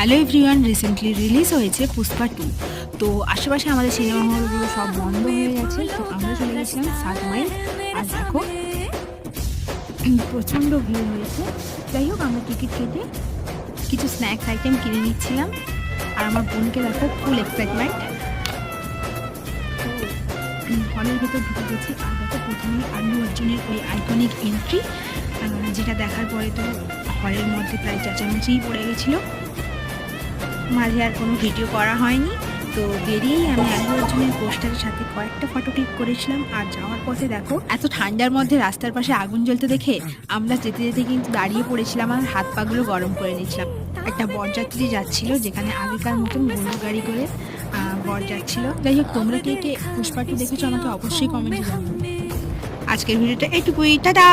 Hello everyone, recently release হয়েছে পুষ্পা 2। তো আশেপাশে আমাদের সিনেমা হলগুলো সব বন্ধ হয়ে গেছে, তো আমরা চলে গেছিলাম 7 মাইল। আর দেখো প্রচণ্ড ভিড় হয়েছে। যাই হোক, আমরা টিকিট কেটে কিছু স্ন্যাক্স আইটেম কিনে নিচ্ছিলাম। আর আমার বোনকে দেখো ফুল এক্সাইটমেন্ট। তো হলের ভেতর ঢুকে গেছি। আর দেখো প্রথমেই আল্লু অর্জুনের ওই আইকনিক এন্ট্রি, যেটা দেখার পরে তো হলের মধ্যে প্রায় চেঁচামেচিই পড়ে গেছিলো। মাঝে আর কোনো ভিডিও করা হয়নি। তো বেরিয়েই আমি আল্লু অর্জুনের পোস্টারের সাথে কয়েকটা ফটো ক্লিক করেছিলাম। আর যাওয়ার পথে দেখো এত ঠান্ডার মধ্যে রাস্তার পাশে আগুন জ্বলতে দেখে আমরা যেতে যেতে কিন্তু দাঁড়িয়ে পড়েছিলাম আর হাত পাগুলো গরম করে নিয়েছিলাম। একটা বরযাত্রী যাচ্ছিল, যেখানে আগেকার মতন গরুর গাড়ি করে বর যাচ্ছিল। যাই হোক, তোমরা কে কে পুষ্পা 2 দেখেছো আমাকে অবশ্যই কমেন্টে জানাও। আজকের ভিডিওটা এটুকুই, টাটা।